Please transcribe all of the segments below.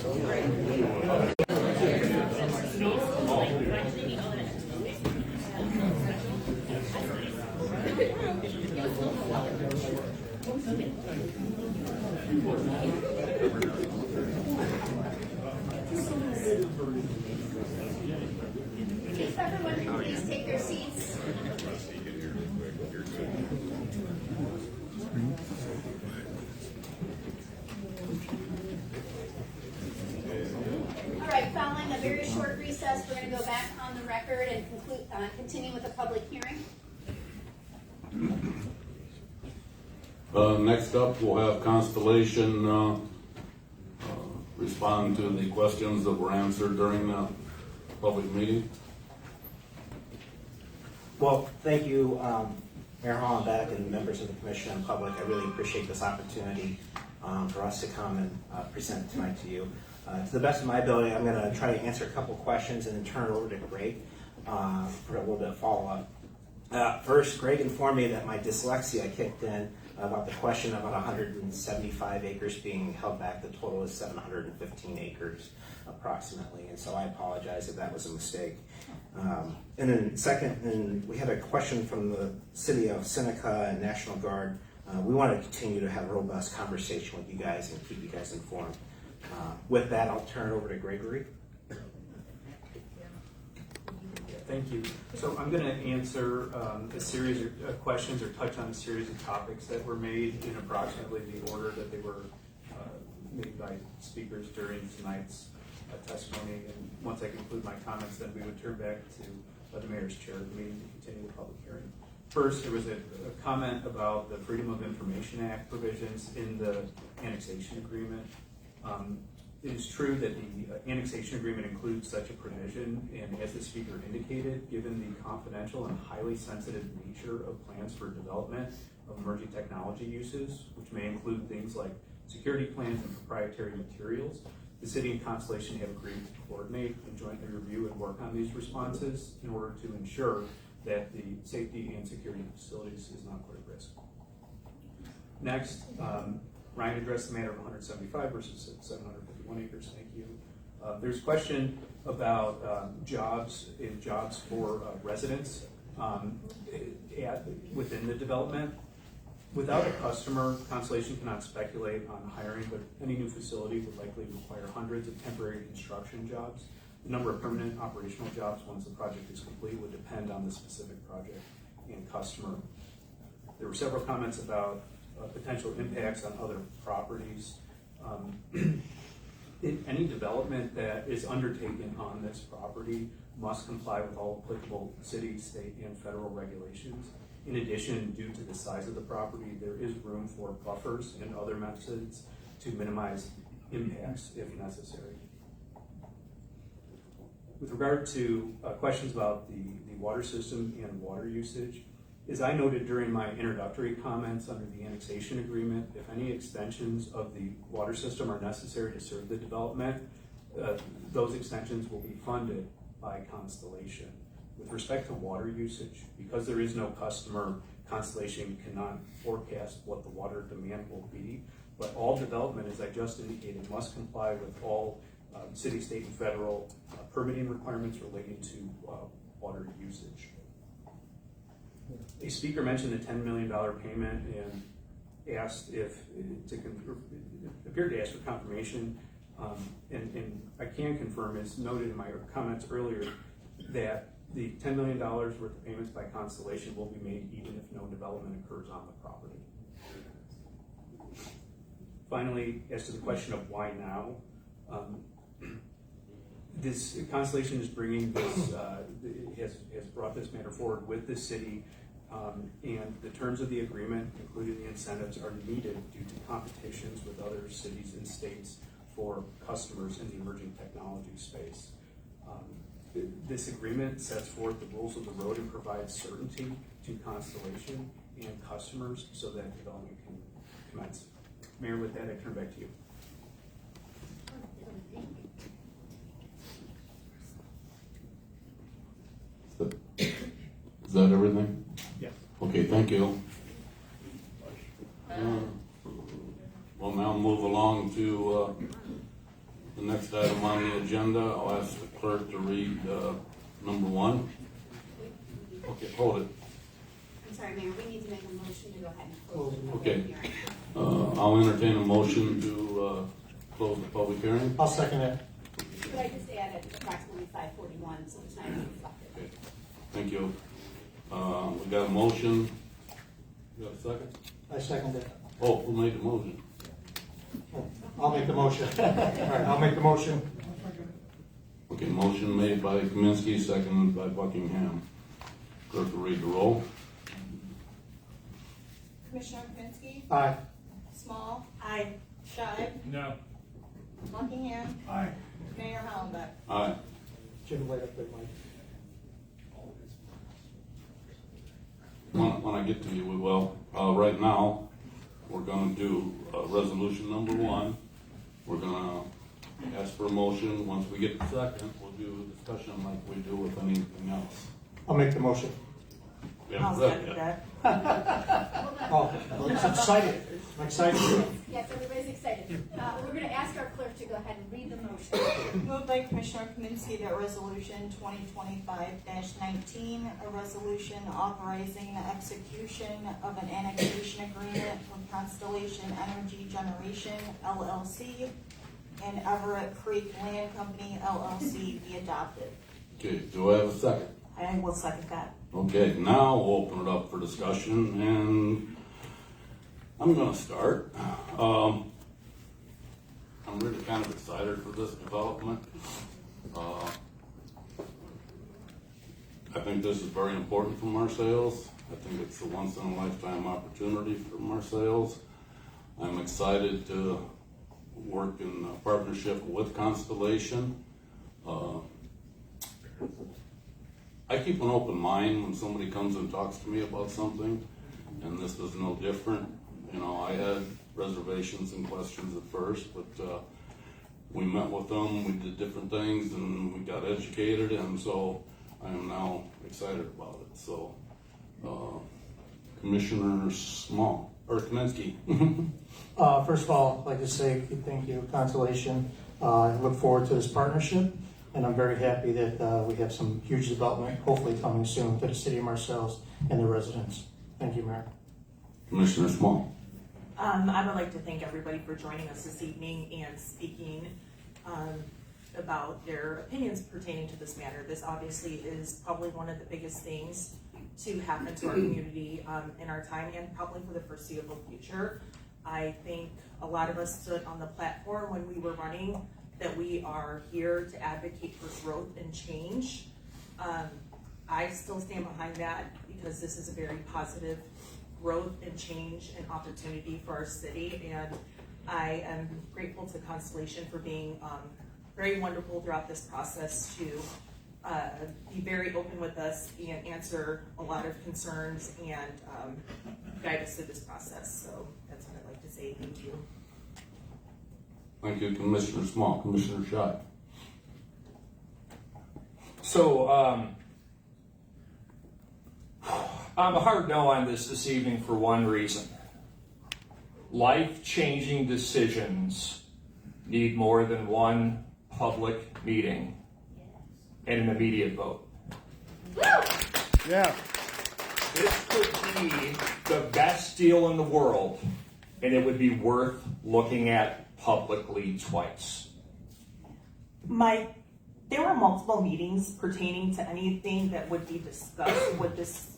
If everyone can please take their seats. All right, following a very short recess, we're going to go back on the record and continue with the public hearing. Next up, we'll have Constellation respond to the questions that were answered during the public meeting. Well, thank you, Mayor Hollenbeck and members of the Commission and public. I really appreciate this opportunity for us to come and present tonight to you. To the best of my ability, I'm going to try to answer a couple questions and then turn it over to Greg for a little bit of follow-up. First, Greg informed me that my dyslexia kicked in about the question about 175 acres being held back. The total is 715 acres approximately, and so I apologize if that was a mistake. And then second, we had a question from the City of Seneca and National Guard. We want to continue to have a robust conversation with you guys and keep you guys informed. With that, I'll turn it over to Gregory. Thank you. So I'm going to answer a series of questions or touch on a series of topics that were made in approximately the order that they were made by speakers during tonight's testimony. And once I conclude my comments, then we would turn back to the Mayor's chair of the meeting to continue the public hearing. First, there was a comment about the Freedom of Information Act provisions in the annexation agreement. It is true that the annexation agreement includes such a provision, and as the speaker indicated, given the confidential and highly sensitive nature of plans for development of emerging technology uses, which may include things like security plans and proprietary materials, the City and Constellation have agreed to coordinate and jointly review and work on these responses in order to ensure that the safety and security of facilities is not put at risk. Next, Ryan addressed the matter of 175 versus 751 acres. Thank you. There's a question about jobs for residents within the development. Without a customer, Constellation cannot speculate on hiring, but any new facility would likely require hundreds of temporary construction jobs. The number of permanent operational jobs once the project is complete would depend on the specific project and customer. There were several comments about potential impacts on other properties. Any development that is undertaken on this property must comply with all applicable city, state, and federal regulations. In addition, due to the size of the property, there is room for buffers and other methods to minimize impacts if necessary. With regard to questions about the water system and water usage, as I noted during my introductory comments under the annexation agreement, if any extensions of the water system are necessary to serve the development, those extensions will be funded by Constellation. With respect to water usage, because there is no customer, Constellation cannot forecast what the water demand will be, but all development, as I just indicated, must comply with all city, state, and federal permitting requirements relating to water usage. A speaker mentioned the $10 million payment and asked appeared to ask for confirmation, and I can confirm, as noted in my comments earlier, that the $10 million worth of payments by Constellation will be made even if no development occurs on the property. Finally, as to the question of why now, this Constellation is bringing this, has brought this matter forward with the city, and the terms of the agreement, including the incentives, are needed due to competitions with other cities and states for customers in the emerging technology space. This agreement sets forth the rules of the road and provides certainty to Constellation and customers so that development can commence. Mayor, with that, I turn back to you. Is that everything? Yes. Okay, thank you. We'll now move along to The next item on the agenda, I'll ask the clerk to read number 1. Okay, hold it. I'm sorry, Mayor, we need to make a motion to go ahead and close the public Okay. hearing. I'll entertain a motion to close the public hearing. I'll second it. Could I just add it's approximately 5:41, so it's not even reflected. Okay, thank you. We got a motion. You got a second? I second it. Oh, who made the motion? I'll make the motion. All right, I'll make the motion. Okay, motion made by Kaminsky, seconded by Buckingham. Clerk will read the roll. Commissioner Kaminsky, Aye. Small. Aye. Shive. No. Buckingham. Aye. Mayor Hollenbeck. Aye. Jim, wait up there, Mike. When I get to you, we will. Right now, we're gonna do resolution number 1. We're gonna ask for a motion. Once we get the second, we'll do a discussion like we do with anything else. I'll make the motion. We haven't read it yet. Oh, I'm excited. I'm excited. Yes, everybody's excited. We're going to ask our clerk to go ahead and read the motion. Moved by Commissioner Kaminsky that resolution 2025-19, a resolution authorizing the execution of an annexation agreement with Constellation Energy Generation LLC and Everett Creek Land Company LLC be adopted. Okay, do I have a second? I will second that. Okay, now we'll open it up for discussion, and I'm gonna start. I'm really kind of excited for this development. I think this is very important for Marseilles. I think it's a once-in-a-lifetime opportunity for Marseilles. I'm excited to work in partnership with Constellation. I keep an open mind when somebody comes and talks to me about something, and this is no different. You know, I had reservations and questions at first, but we met with them, we did different things, and we got educated, and so I am now excited about it. So, Commissioner Small, or Kaminsky. First of all, I'd like to say thank you, Constellation. I look forward to this partnership, and I'm very happy that we have some huge development, hopefully coming soon to the city of Marseilles and the residents. Thank you, Mayor. Commissioner Small. I would like to thank everybody for joining us this evening and speaking about their opinions pertaining to this matter. This obviously is probably one of the biggest things to happen to our community in our time and probably for the foreseeable future. I think a lot of us stood on the platform when we were running that we are here to advocate for growth and change. I still stand behind that because this is a very positive growth and change and opportunity for our city, and I am grateful to Constellation for being very wonderful throughout this process to be very open with us and answer a lot of concerns and guide us through this process. So that's what I'd like to say. Thank you. Thank you, Commissioner Small. Commissioner Schott. So, I'm a hard no on this evening for one reason. Life-changing decisions need more than one public meeting and an immediate vote. Yeah. This could be the best deal in the world, and it would be worth looking at publicly twice. Mike, there were multiple meetings pertaining to anything that would be discussed. Would this,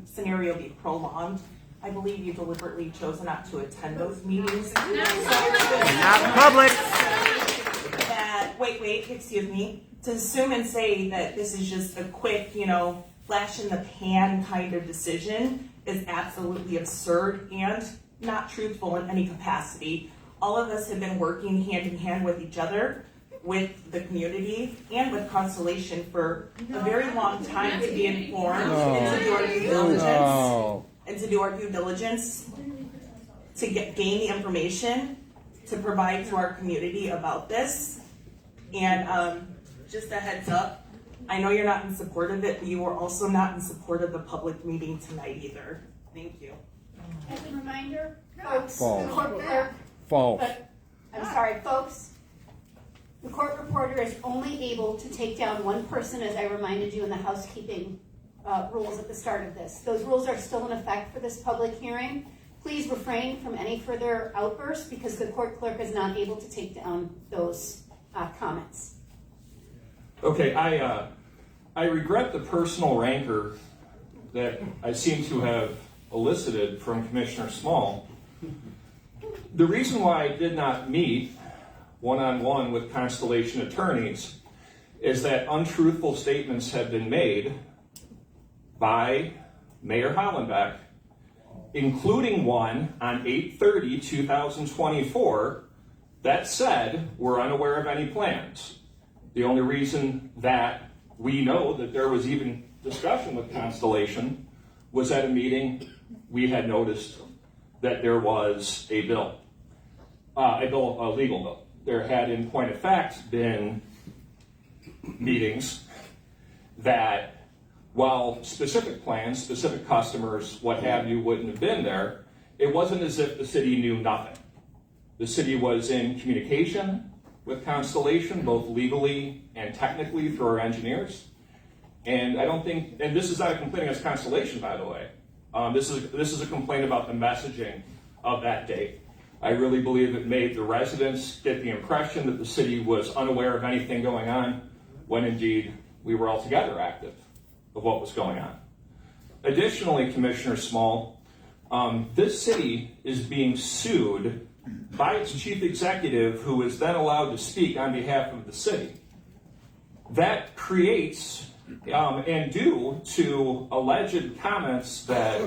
scenario be prolonged? I believe you deliberately chose not to attend those meetings. Not public. Excuse me. To assume and say that this is just a quick, flash in the pan kind of decision is absolutely absurd and not truthful in any capacity. All of us have been working hand in hand with each other, with the community, and with Constellation for a very long time to be informed and to do our due diligence, to gain the information to provide to our community about this. And just a heads up, I know you're not in support of it, but you are also not in support of the public meeting tonight either. Thank you. As a reminder, folks, False. the court clerk, False. I'm sorry, folks, The court reporter is only able to take down one person, as I reminded you in the housekeeping rules at the start of this. Those rules are still in effect for this public hearing. Please refrain from any further outbursts because the court clerk is not able to take down those comments. Okay, I regret the personal rancor that I seem to have elicited from Commissioner Small. The reason why I did not meet one-on-one with Constellation attorneys is that untruthful statements have been made by Mayor Hollenbeck, including one on 8/30/2024 that said we're unaware of any plans. The only reason that we know that there was even discussion with Constellation was at a meeting we had noticed that there was a legal bill. There had, in point of fact, been meetings that, while specific plans, specific customers, what have you, wouldn't have been there, it wasn't as if the city knew nothing. The city was in communication with Constellation, both legally and technically through our engineers. And I don't think, and this is not a complaint against Constellation, by the way. This is a complaint about the messaging of that date. I really believe it made the residents get the impression that the city was unaware of anything going on, when indeed we were altogether active of what was going on. Additionally, Commissioner Small, this city is being sued by its chief executive, who is then allowed to speak on behalf of the city. That creates, and due to alleged comments that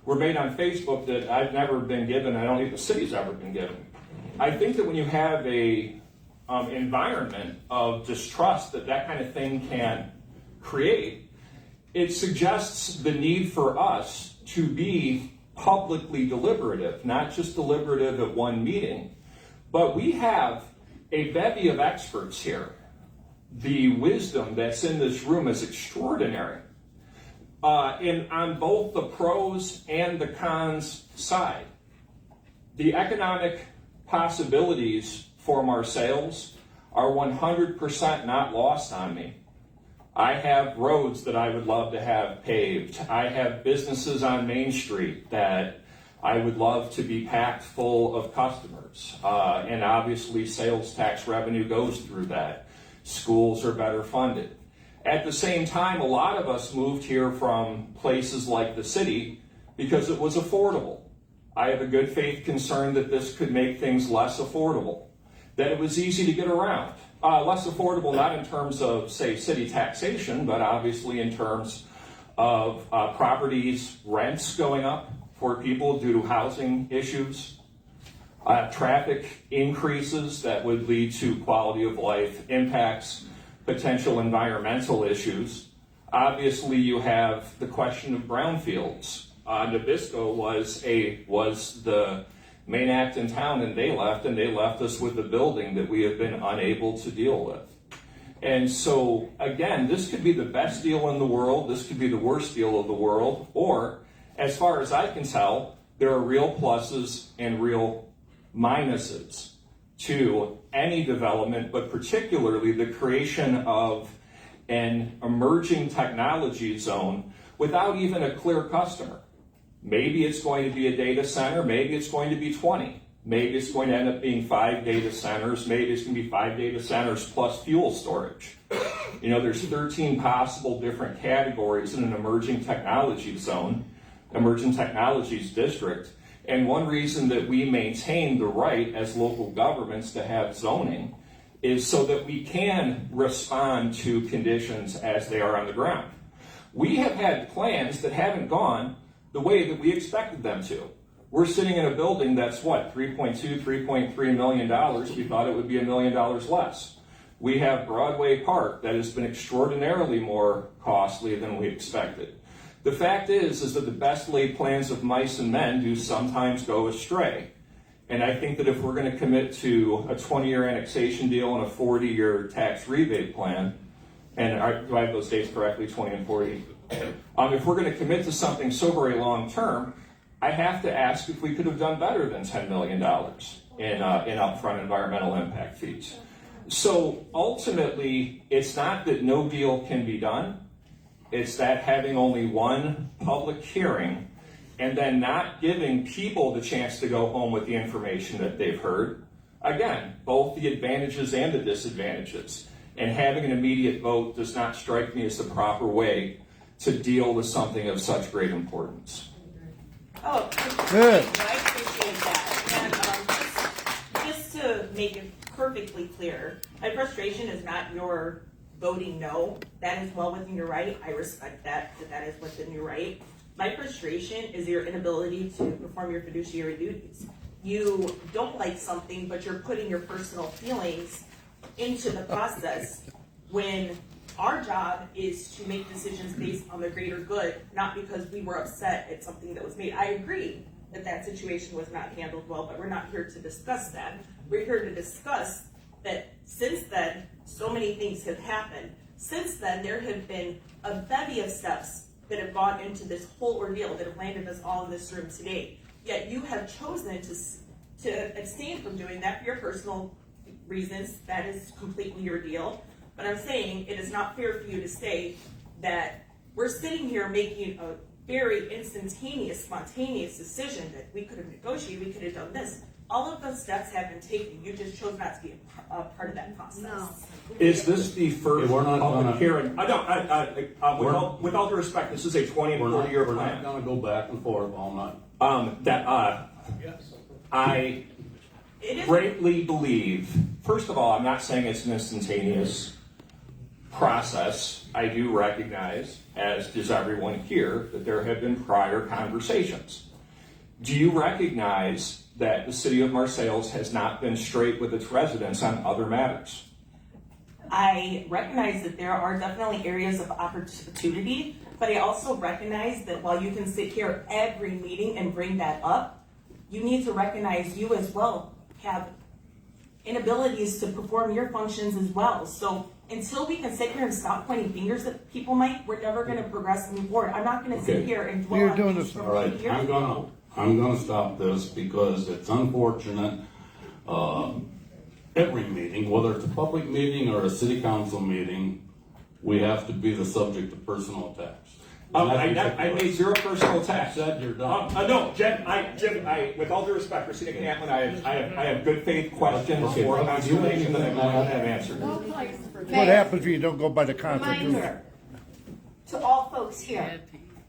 were made on Facebook that I've never been given, I don't think the city's ever been given. I think that when you have a environment of distrust that kind of thing can create, it suggests the need for us to be publicly deliberative, not just deliberative at one meeting. But we have a bevy of experts here. The wisdom that's in this room is extraordinary. And on both the pros and the cons side, the economic possibilities for Marseilles are 100% not lost on me. I have roads that I would love to have paved. I have businesses on Main Street that I would love to be packed full of customers. And obviously sales tax revenue goes through that. Schools are better funded. At the same time, a lot of us moved here from places like the city because it was affordable. I have a good faith concern that this could make things less affordable, that it was easy to get around. Less affordable not in terms of, say, city taxation, but obviously in terms of properties, rents going up for people due to housing issues, traffic increases that would lead to quality of life impacts, potential environmental issues. Obviously, you have the question of brownfields. Nabisco was the main act in town, and they left us with a building that we have been unable to deal with. And so, again, this could be the best deal in the world, this could be the worst deal of the world, or, as far as I can tell, there are real pluses and real minuses to any development, but particularly the creation of an emerging technology zone without even a clear customer. Maybe it's going to be a data center, maybe it's going to be 20. Maybe it's going to end up being 5 data centers, maybe it's going to be 5 data centers plus fuel storage. You know, there's 13 possible different categories in an emerging technology zone, emerging technologies district. And one reason that we maintain the right as local governments to have zoning is so that we can respond to conditions as they are on the ground. We have had plans that haven't gone the way that we expected them to. We're sitting in a building that's what, $3.3 million. We thought it would be $1 million less. We have Broadway Park that has been extraordinarily more costly than we expected. The fact is that the best laid plans of mice and men do sometimes go astray. And I think that if we're going to commit to a 20-year annexation deal and a 40-year tax rebate plan, and do I have those dates correctly, 20 and 40? If we're going to commit to something so very long term, I have to ask if we could have done better than $10 million in upfront environmental impact fees. So ultimately, it's not that no deal can be done. It's that having only one public hearing and then not giving people the chance to go home with the information that they've heard. Again, both the advantages and the disadvantages. And having an immediate vote does not strike me as the proper way to deal with something of such great importance. Oh, Good. I appreciate that. And just to make it perfectly clear, my frustration is not your voting no. That is well within your right. I respect that is within your right. My frustration is your inability to perform your fiduciary duties. You don't like something, but you're putting your personal feelings into the process when our job is to make decisions based on the greater good, not because we were upset at something that was made. I agree that situation was not handled well, but we're not here to discuss that. We're here to discuss that since then, so many things have happened. Since then, there have been a bevy of steps that have gone into this whole ordeal that have landed us all in this room today. Yet you have chosen to abstain from doing that for your personal reasons. That is completely your deal. But I'm saying it is not fair for you to say that we're sitting here making a very instantaneous, spontaneous decision that we could have negotiated, we could have done this. All of those steps have been taken. You just chose not to be a part of that process. No. Is this the first Okay, we're not public gonna- hearing? With all due respect, this is a 20 and 40 year We're not plan. gonna go back and forth all night. I It is greatly believe, first of all, I'm not saying it's an instantaneous process. I do recognize, as does everyone here, that there have been prior conversations. Do you recognize that the city of Marseilles has not been straight with its residents on other matters? I recognize that there are definitely areas of opportunity, but I also recognize that while you can sit here every meeting and bring that up, you need to recognize you as well have inabilities to perform your functions as well. So until we can sit here and stop pointing fingers at people, Mike, we're never going to progress and move forward. I'm not going to sit Okay. here and dwell You're on doing things this- from All right, 8 years I'm ago. gonna stop this because it's unfortunate. Every meeting, whether it's a public meeting or a city council meeting, we have to be the subject of personal attacks. I made zero personal attacks. Said you're done. No, Jim, with all due respect, Christina Catlin, I have good faith questions Okay, for well, Constellation that I will not have answered. What happens if you don't go by the Constitution? Reminder to all folks here,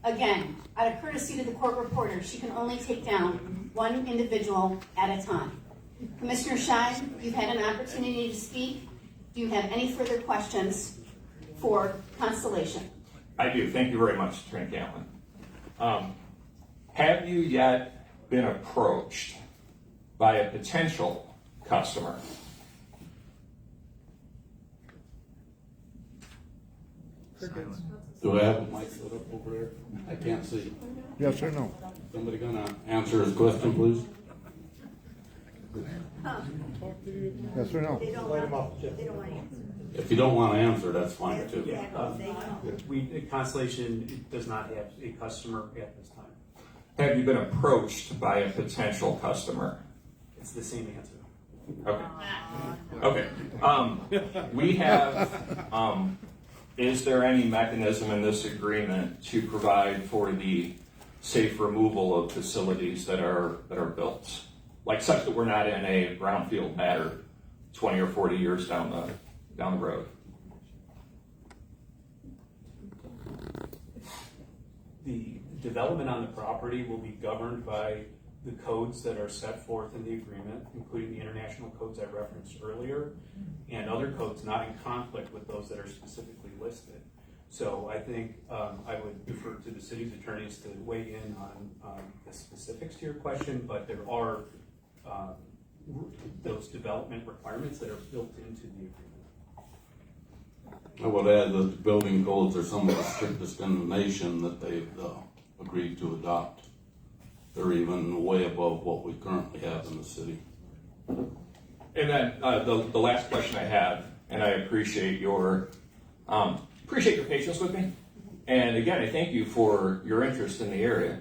again, out of courtesy to the court reporter, she can only take down one individual at a time. Commissioner Schein, you've had an opportunity to speak. Do you have any further questions for Constellation? I do. Thank you very much, Attorney Catlin. Have you yet been approached by a potential customer? Do I have a mic set up over there? I can't see. Yes or no? Somebody gonna answer his question, please? Yes or no? If you don't wanna answer, that's fine too. Constellation does not have a customer at this time. Have you been approached by a potential customer? It's the same answer. Okay. We have, is there any mechanism in this agreement to provide for the safe removal of facilities that are built? Like such that we're not in a brownfield matter 20 or 40 years down the road? The development on the property will be governed by the codes that are set forth in the agreement, including the international codes I referenced earlier, and other codes not in conflict with those that are specifically listed. So I think I would defer to the city's attorneys to weigh in on the specifics to your question, but there are those development requirements that are built into the agreement. I would add that the building codes are some of the strictest in the nation that they've agreed to adopt. They're even way above what we currently have in the city. And then the last question I have, and I appreciate your patience with me. And again, I thank you for your interest in the area.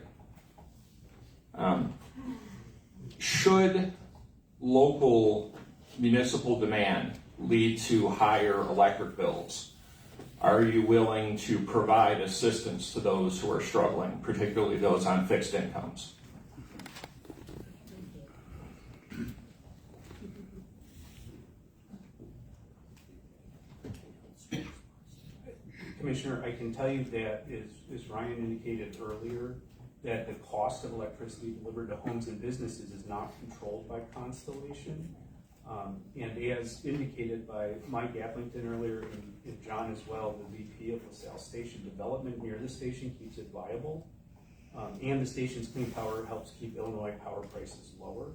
Should local municipal demand lead to higher electric bills? Are you willing to provide assistance to those who are struggling, particularly those on fixed incomes? Commissioner, I can tell you that, as Ryan indicated earlier, that the cost of electricity delivered to homes and businesses is not controlled by Constellation. And as indicated by Mike Applington earlier and John as well, the VP of LaSalle Station, development near the station keeps it viable. And the station's clean power helps keep Illinois power prices lower.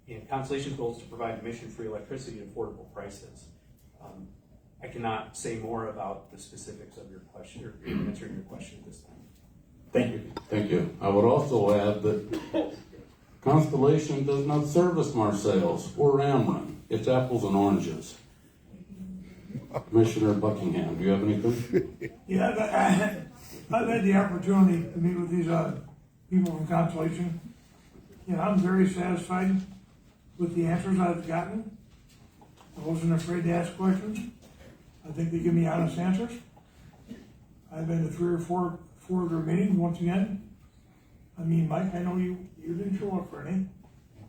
And Constellation's goal is to provide emission-free electricity at affordable prices. I cannot say more about the specifics of your question or answering your question at this time. Thank you. Thank you. I would also add that Constellation does not service Marseilles or Ameren. It's apples and oranges. Commissioner Buckingham, do you have anything? Yeah, I've had the opportunity to meet with these people from Constellation. And I'm very satisfied with the answers I've gotten. I wasn't afraid to ask questions. I think they give me honest answers. I've been to 3 or 4 of their meetings once again. I mean, Mike, I know you didn't show up for any,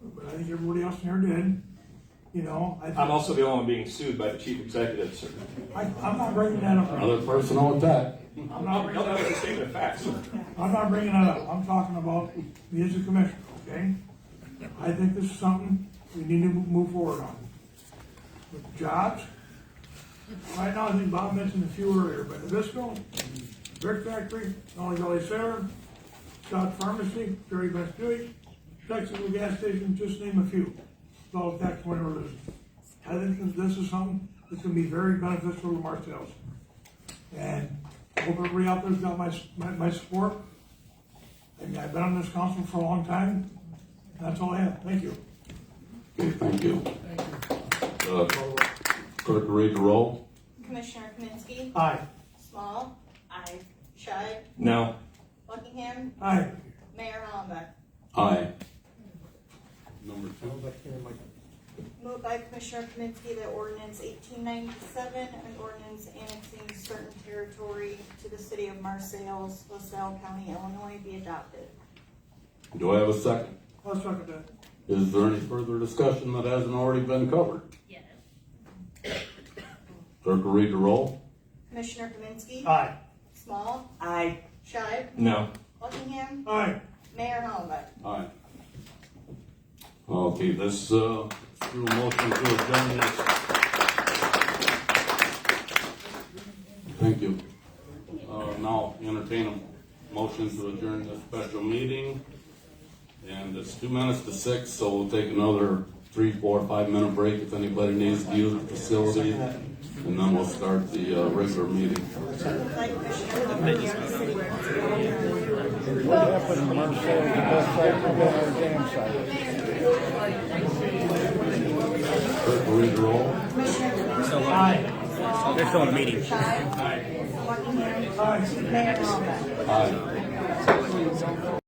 but I think everybody else in here did. You know, I'm also the only one being sued by the chief executive, sir. I'm not bringing that up. Another personal attack. I'm not bringing No, that that was a up. statement of facts, sir. I'm not bringing that up. I'm talking about me as a commissioner, okay? I think this is something we need to move forward on. With jobs, right now, I think Bob mentioned a few earlier, but Nabisco, Brick Factory, Dolly Valley Sailor, Scott Pharmacy, Jerry Best Buick, Texas Gas Station, just name a few. It's all tax money we're losing. I think this is something that's gonna be very beneficial to Marseilles. And I hope everybody out there's got my support. I mean, I've been on this council for a long time. That's all I have. Thank you. Okay, thank you. Clerk, read the roll. Commissioner Kaminsky. Aye. Small. Aye. Scheid. No. Buckingham. Aye. Mayor Hollenbeck. Aye. Number 2. Moved by Commissioner Kaminsky that ordinance 1897, an ordinance annexing certain territory to the city of Marseilles, LaSalle County, Illinois, be adopted. Do I have a second? Let's talk about that. Is there any further discussion that hasn't already been covered? Yes. Clerk, read the roll. Commissioner Kaminsky. Aye. Small. Aye. Scheid. No. Buckingham. Aye. Mayor Hollenbeck. Aye. Okay, this, through a motion to adjourn this. Thank you. Now entertain a motion to adjourn this special meeting. And it's 2 minutes to 6, so we'll take another 3, 4, 5 minute break if anybody needs to use the facility. And then we'll start the regular meeting. Moved by Commissioner Kaminsky. What happened in Marseille, the best side for our dam site? Clerk, read the roll. Commissioner Kaminsky. Aye. They're still in the meeting. Scheid. Buckingham. Aye. Mayor Hollenbeck. Aye.